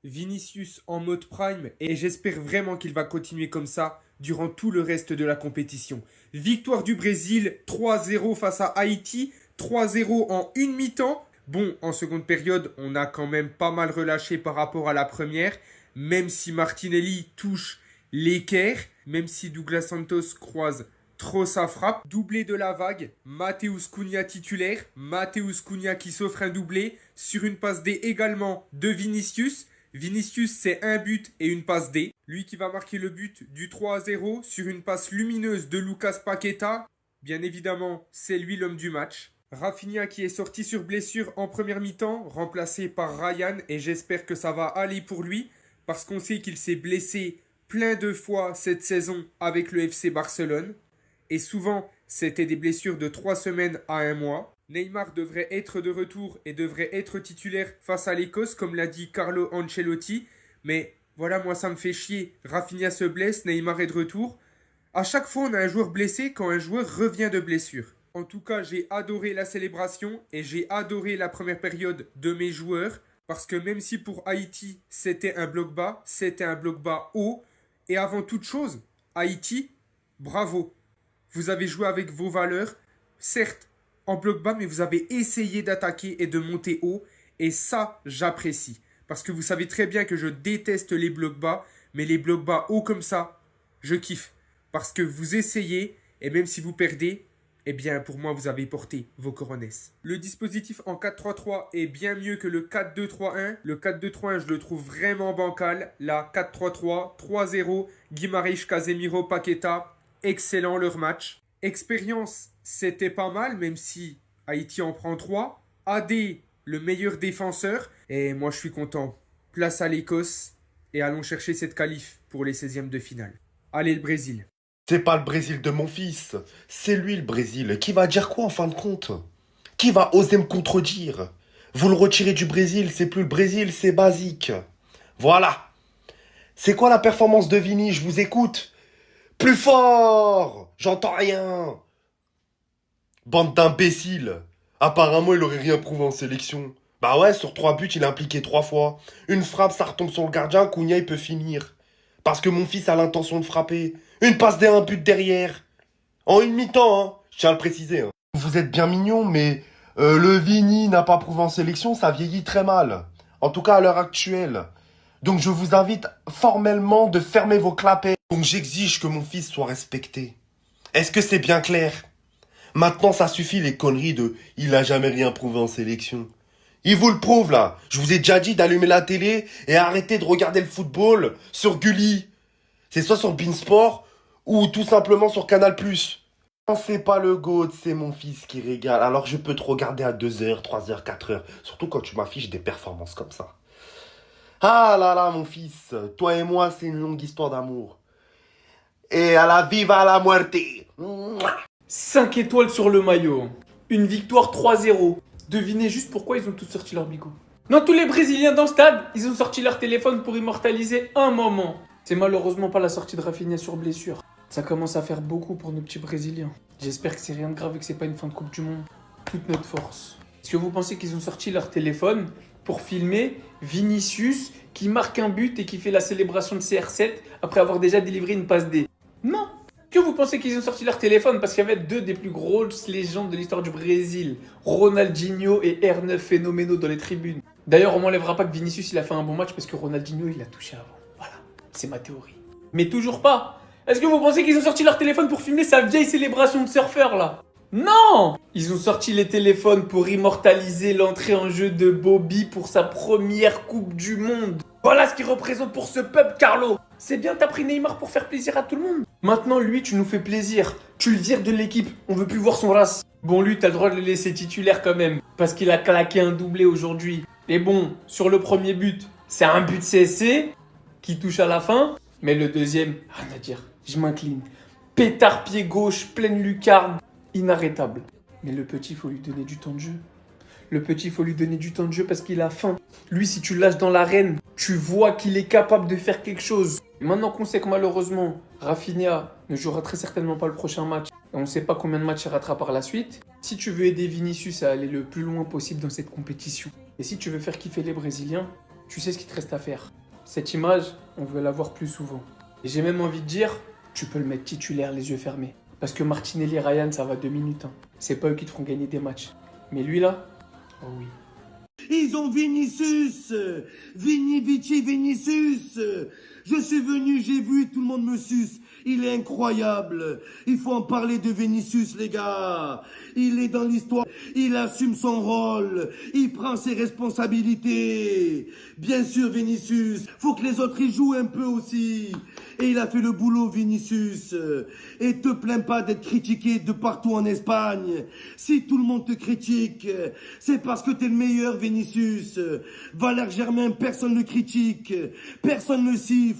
Vinicius en mode prime et j'espère vraiment qu'il va continuer comme ça durant tout le reste de la compétition. Victoire du Brésil 3-0 face à Haïti, 3-0 en une mi-temps. Bon, en seconde période, on a quand même pas mal relâché par rapport à la première, même si Martinelli touche l'équerre, même si Douglas Santos croise trop sa frappe. Doublé de la vague, Matheus Cunha titulaire, Matheus Cunha qui s'offre un doublé sur une passe D également de Vinicius. Vinicius, c'est un but et une passe D. Lui qui va marquer le but du 3-0 sur une passe lumineuse de Lucas Paqueta. Bien évidemment, c'est lui l'homme du match. Rafinha qui est sorti sur blessure en première mi-temps, remplacé par Ryan, et j'espère que ça va aller pour lui, parce qu'on sait qu'il s'est blessé plein de fois cette saison avec le FC Barcelone, et souvent c'était des blessures de 3 semaines à 1 mois. Neymar devrait être de retour et devrait être titulaire face à l'Écosse, comme l'a dit Carlo Ancelotti, mais voilà, moi ça me fait chier, Rafinha se blesse, Neymar est de retour. À chaque fois on a un joueur blessé quand un joueur revient de blessure. En tout cas, j'ai adoré la célébration et j'ai adoré la première période de mes joueurs parce que même si pour Haïti, c'était un bloc bas haut. Et avant toute chose, Haïti, bravo. Vous avez joué avec vos valeurs, certes en bloc bas, mais vous avez essayé d'attaquer et de monter haut. Et ça, j'apprécie. Parce que vous savez très bien que je déteste les blocs bas, mais les blocs bas hauts comme ça, je kiffe. Parce que vous essayez, et même si vous perdez, eh bien, pour moi, vous avez porté vos couronnes. Le dispositif en 4-3-3 est bien mieux que le 4-2-3-1. Le 4-2-3-1, je le trouve vraiment bancal. La 4-3-3, 3-0, Guimarães, Casemiro, Paqueta, excellent leur match. Expérience, c'était pas mal, même si Haïti en prend 3. AD, le meilleur défenseur. Et moi, je suis content. Place à l'Écosse et allons chercher cette qualif pour les 16e de finale. Allez, le Brésil. C'est pas le Brésil de mon fils, c'est lui le Brésil. Qui va dire quoi en fin de compte? Qui va oser me contredire? Vous le retirez du Brésil, c'est plus le Brésil, c'est basique. Voilà. C'est quoi la performance de Vini? Je vous écoute. Plus fort! J'entends rien. Bande d'imbéciles. Apparemment, il aurait rien prouvé en sélection. Bah ouais, sur 3 buts, il est impliqué 3 fois. Une frappe, ça retombe sur le gardien, Cunha, il peut finir. Parce que mon fils a l'intention de frapper. Une passe un but derrière. En une mi-temps, hein. Je tiens à le préciser. Hein. Vous êtes bien mignon, mais le Vini n'a pas prouvé en sélection, ça vieillit très mal. En tout cas, à l'heure actuelle. Donc je vous invite formellement de fermer vos clapets. Donc j'exige que mon fils soit respecté. Est-ce que c'est bien clair? Maintenant, ça suffit les conneries de « il a jamais rien prouvé en sélection ». Il vous le prouve, là. Je vous ai déjà dit d'allumer la télé et arrêter de regarder le football sur Gulli. C'est soit sur Beansport ou tout simplement sur Canal+. C'est pas le GOAT, c'est mon fils qui régale. Alors je peux te regarder à 2h, 3h, 4h. Surtout quand tu m'affiches des performances comme ça. Ah là là, mon fils. Toi et moi, c'est une longue histoire d'amour. Et à la viva la muerte. 5 étoiles sur le maillot. Une victoire 3-0. Devinez juste pourquoi ils ont tous sorti leur bigot. Non, tous les Brésiliens dans le stade, ils ont sorti leur téléphone pour immortaliser un moment. C'est malheureusement pas la sortie de Rafinha sur blessure. Ça commence à faire beaucoup pour nos petits Brésiliens. J'espère que c'est rien de grave et que c'est pas une fin de Coupe du Monde. Toute notre force. Est-ce que vous pensez qu'ils ont sorti leur téléphone pour filmer Vinicius qui marque un but et qui fait la célébration de CR7 après avoir déjà délivré une passe D? Non. Que vous pensez qu'ils ont sorti leur téléphone parce qu'il y avait deux des plus grosses légendes de l'histoire du Brésil, Ronaldinho et R9 Phénoménaux dans les tribunes. D'ailleurs, on m'enlèvera pas que Vinicius il a fait un bon match parce que Ronaldinho il l'a touché avant. Voilà, c'est ma théorie. Mais toujours pas. Est-ce que vous pensez qu'ils ont sorti leur téléphone pour filmer sa vieille célébration de surfeur là? Non! Ils ont sorti les téléphones pour immortaliser l'entrée en jeu de Bobby pour sa première Coupe du Monde. Voilà ce qu'il représente pour ce peuple, Carlo. C'est bien, t'as pris Neymar pour faire plaisir à tout le monde. Maintenant, lui, tu nous fais plaisir. Tu le vires de l'équipe. On veut plus voir son race. Bon, lui, t'as le droit de le laisser titulaire quand même. Parce qu'il a claqué un doublé aujourd'hui. Et bon, sur le premier but, c'est un but CSC qui touche à la fin. Mais le deuxième, rien à dire. Je m'incline. Pétard pied gauche, pleine lucarne. Inarrêtable. Mais le petit, il faut lui donner du temps de jeu. Le petit, il faut lui donner du temps de jeu parce qu'il a faim. Lui, si tu le lâches dans l'arène, tu vois qu'il est capable de faire quelque chose. Et maintenant qu'on sait que malheureusement, Rafinha ne jouera très certainement pas le prochain match, et on ne sait pas combien de matchs il ratera par la suite, si tu veux aider Vinicius à aller le plus loin possible dans cette compétition, et si tu veux faire kiffer les Brésiliens, Tu sais ce qu'il te reste à faire. Cette image, on veut la voir plus souvent. Et j'ai même envie de dire, tu peux le mettre titulaire les yeux fermés. Parce que Martinelli et Ryan, ça va 2 minutes. Hein. C'est pas eux qui te feront gagner des matchs. Mais lui là, oh oui. Ils ont Vinicius, Vini Vici Vinicius. Je suis venu, j'ai vu, tout le monde me suce. Il est incroyable. Il faut en parler de Vinicius, les gars. Il est dans l'histoire. Il assume son rôle. Il prend ses responsabilités. Bien sûr, Vinicius. Faut que les autres y jouent un peu aussi. Et il a fait le boulot, Vinicius. Et te plains pas d'être critiqué de partout en Espagne. Si tout le monde te critique, c'est parce que t'es le meilleur, Vinicius. Valère Germain, personne ne le critique. Personne ne le siffle.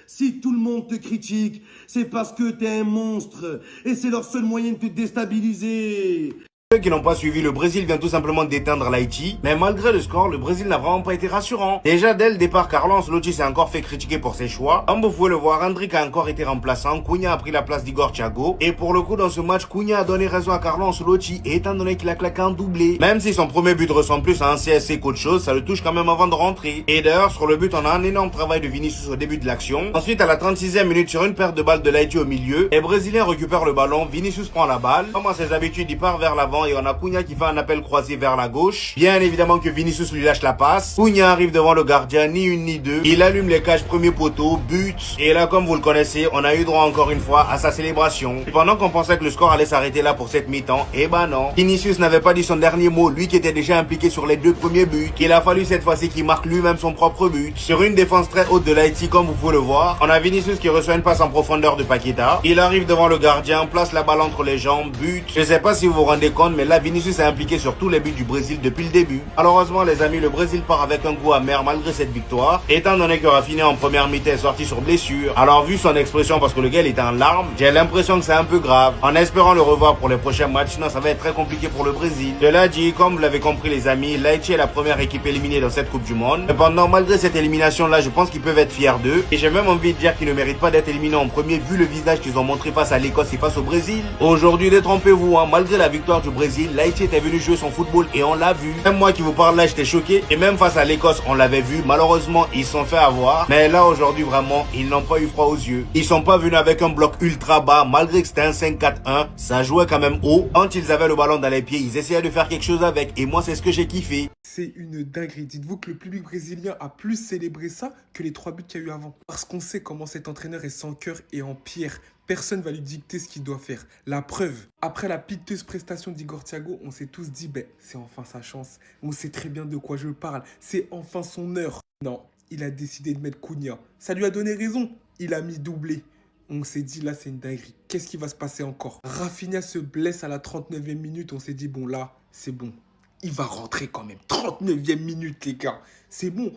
Si tout le monde te critique, c'est parce que t'es un monstre. Et c'est leur seul moyen de te déstabiliser. Ceux qui n'ont pas suivi, le Brésil vient tout simplement d'éteindre l'Haïti, mais malgré le score, le Brésil n'a vraiment pas été rassurant. Déjà dès le départ, Carlo Ancelotti s'est encore fait critiquer pour ses choix. Comme vous pouvez le voir, Endrick a encore été remplaçant, Cunha a pris la place d'Igor Thiago, et pour le coup dans ce match, Cunha a donné raison à Carlo Ancelotti, étant donné qu'il a claqué un doublé. Même si son premier but ressemble plus à un CSC qu'autre chose, ça le touche quand même avant de rentrer. Et d'ailleurs, sur le but, on a un énorme travail de Vinicius au début de l'action. Ensuite, à la 36e minute, sur une perte de balle de l'Haïti au milieu, les Brésiliens récupèrent le ballon, Vinicius prend la balle, comme à ses habitudes, il part vers l'avant et on a Cunha qui fait un appel croisé vers la gauche. Bien évidemment que Vinicius lui lâche la passe. Cunha arrive devant le gardien, ni une ni deux. Il allume les cages, premier poteau, but. Et là, comme vous le connaissez, on a eu droit encore une fois à sa célébration. Et pendant qu'on pensait que le score allait s'arrêter là pour cette mi-temps, eh ben non. Vinicius n'avait pas dit son dernier mot, lui qui était déjà impliqué sur les 2 premiers buts. Il a fallu cette fois-ci qu'il marque lui-même son propre but. Sur une défense très haute de l'Haïti, comme vous pouvez le voir, on a Vinicius qui reçoit une passe en profondeur de Paqueta. Il arrive devant le gardien, place la balle entre les jambes, but. Je sais pas si vous vous rendez compte, mais là, Vinicius est impliqué sur tous les buts du Brésil depuis le début. Malheureusement les amis, le Brésil part avec un goût amer malgré cette victoire, étant donné que Rafinha en première mi-temps est sorti sur blessure. Alors vu son expression, parce que le gars il était en larmes, j'ai l'impression que c'est un peu grave. En espérant le revoir pour les prochains matchs, sinon ça va être très compliqué pour le Brésil. Cela dit, comme vous l'avez compris les amis, l'Haïti est la première équipe éliminée dans cette Coupe du Monde. Cependant, malgré cette élimination là, je pense qu'ils peuvent être fiers d'eux. Et j'ai même envie de dire qu'ils ne méritent pas d'être éliminés en premier vu le visage qu'ils ont montré face à l'Écosse et face au Brésil. Aujourd'hui, détrompez-vous, malgré la victoire du Brésil, l'Haïti était venu jouer son football et on l'a vu. Même moi qui vous parle là, j'étais choqué. Et même face à l'Écosse, on l'avait vu. Malheureusement, ils se sont fait avoir. Mais là, aujourd'hui, vraiment, ils n'ont pas eu froid aux yeux. Ils sont pas venus avec un bloc ultra bas. Malgré que c'était un 5-4-1, ça jouait quand même haut. Quand ils avaient le ballon dans les pieds, ils essayaient de faire quelque chose avec. Et moi, c'est ce que j'ai kiffé. C'est une dinguerie. Dites-vous que le public brésilien a plus célébré ça que les 3 buts qu'il y a eu avant. Parce qu'on sait comment cet entraîneur est sans cœur et en pierre. Personne va lui dicter ce qu'il doit faire. La preuve, après la piteuse prestation d'Igor Thiago, on s'est tous dit, c'est enfin sa chance. On sait très bien de quoi je parle. C'est enfin son heure. Non, il a décidé de mettre Cunha. Ça lui a donné raison. Il a mis doublé. On s'est dit, là, c'est une dinguerie. Qu'est-ce qui va se passer encore? Rafinha se blesse à la 39e minute. On s'est dit, bon, là, c'est bon. Il va rentrer quand même. 39e minute, les gars. C'est bon.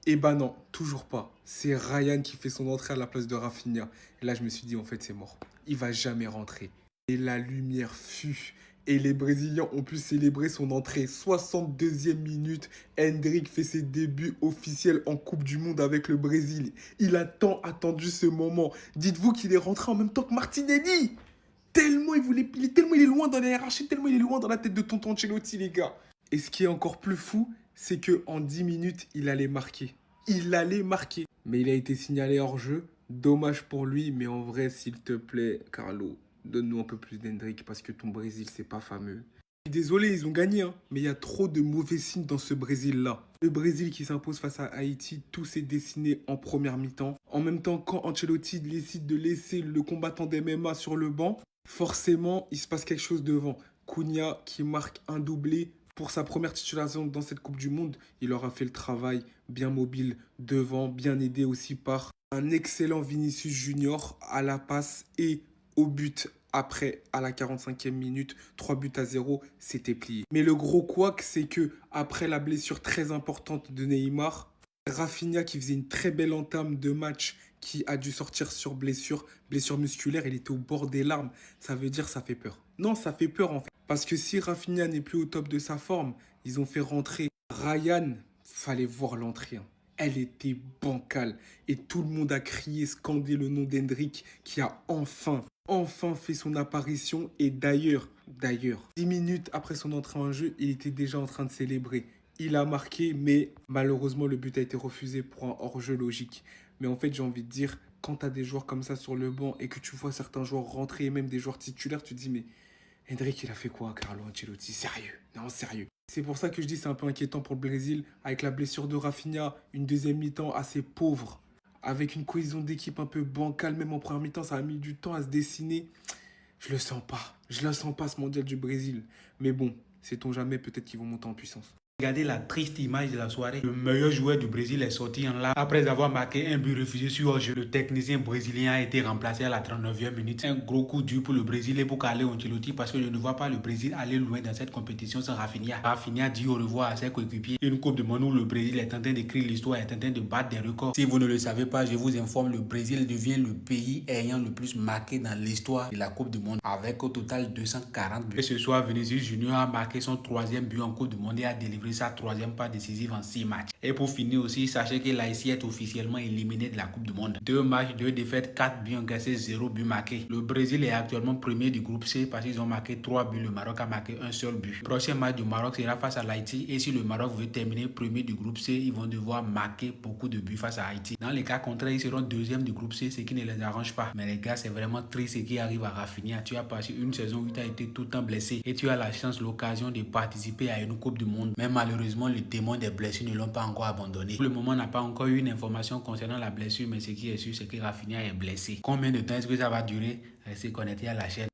Eh ben non, toujours pas. C'est Ryan qui fait son entrée à la place de Rafinha. Et là, je me suis dit, en fait, c'est mort. Il va jamais rentrer. Et la lumière fut. Et les Brésiliens ont pu célébrer son entrée. 62e minute, Endrick fait ses débuts officiels en Coupe du Monde avec le Brésil. Il a tant attendu ce moment. Dites-vous qu'il est rentré en même temps que Martinelli. Tellement il est loin dans la hiérarchie, tellement il est loin dans la tête de tonton Ancelotti, les gars. Et ce qui est encore plus fou, c'est qu'en 10 minutes, il allait marquer. Il allait marquer. Mais il a été signalé hors jeu. Dommage pour lui, mais en vrai, s'il te plaît, Carlo, donne-nous un peu plus d'Hendrick parce que ton Brésil, c'est pas fameux. Désolé, ils ont gagné, mais il y a trop de mauvais signes dans ce Brésil-là. Le Brésil qui s'impose face à Haïti, tout s'est dessiné en première mi-temps. En même temps, quand Ancelotti décide de laisser le combattant d'MMA sur le banc, forcément, il se passe quelque chose devant. Cunha qui marque un doublé. Pour sa première titularisation dans cette Coupe du Monde, il aura fait le travail, bien mobile devant, bien aidé aussi par un excellent Vinicius Junior à la passe et au but. Après, à la 45e minute, 3-0, c'était plié. Mais le gros couac, c'est que après la blessure très importante de Neymar, Rafinha qui faisait une très belle entame de match, qui a dû sortir sur blessure musculaire, il était au bord des larmes. Ça veut dire ça fait peur. Non, ça fait peur en fait. Parce que si Rafinha n'est plus au top de sa forme, ils ont fait rentrer Ryan. Fallait voir l'entrée. Elle était bancale. Et tout le monde a crié, scandé le nom d'Hendrick qui a enfin fait son apparition. Et d'ailleurs, 10 minutes après son entrée en jeu, il était déjà en train de célébrer. il a marqué, mais malheureusement, le but a été refusé pour un hors-jeu logique. Mais en fait, j'ai envie de dire, quand tu as des joueurs comme ça sur le banc et que tu vois certains joueurs rentrer et même des joueurs titulaires, tu te dis, mais Hendrick, il a fait quoi, Carlo Ancelotti? Sérieux? Non, sérieux. C'est pour ça que je dis c'est un peu inquiétant pour le Brésil, avec la blessure de Rafinha, une deuxième mi-temps assez pauvre, avec une cohésion d'équipe un peu bancale, même en première mi-temps, ça a mis du temps à se dessiner. Je le sens pas. Je le sens pas, ce mondial du Brésil. Mais bon, sait-on jamais, peut-être qu'ils vont monter en puissance. Regardez la triste image de la soirée. Le meilleur joueur du Brésil est sorti en live après avoir marqué un but refusé sur hors-jeu. Le technicien brésilien a été remplacé à la 39e minute. Un gros coup dur pour le Brésil et pour Carlo Ancelotti parce que je ne vois pas le Brésil aller loin dans cette compétition sans Rafinha. Rafinha dit au revoir à ses coéquipiers. Une coupe de monde où le Brésil est en train d'écrire l'histoire, est en train de battre des records. Si vous ne le savez pas, je vous informe, le Brésil devient le pays ayant le plus marqué dans l'histoire de la Coupe du Monde avec au total 240 buts. Et ce soir, Vinicius Junior a marqué son 3e but en Coupe du Monde et a délivré sa 3e passe décisive en 6 matchs. Et pour finir aussi, sachez que l'Haïti est officiellement éliminé de la Coupe du Monde. 2 matchs, 2 défaites, 4 buts encaissés, 0 but marqué. Le Brésil est actuellement premier du groupe C parce qu'ils ont marqué 3 buts. Le Maroc a marqué un seul but. Le prochain match du Maroc sera face à l'Haïti et si le Maroc veut terminer premier du groupe C, ils vont devoir marquer beaucoup de buts face à Haïti. Dans les cas contraires, ils seront 2e du groupe C, ce qui ne les arrange pas. Mais les gars, c'est vraiment triste ce qui arrive à Rafinha. Tu as passé une saison où tu as été tout le temps blessé et tu as la chance, l'occasion de participer à une Coupe du Monde. Mais malheureusement, le démon des blessures ne l'ont pas encore abandonné. Pour le moment, on n'a pas encore eu une information concernant la blessure, mais ce qui est sûr, c'est que Rafinha est blessé. Combien de temps est-ce que ça va durer? Restez connectés à la chaîne.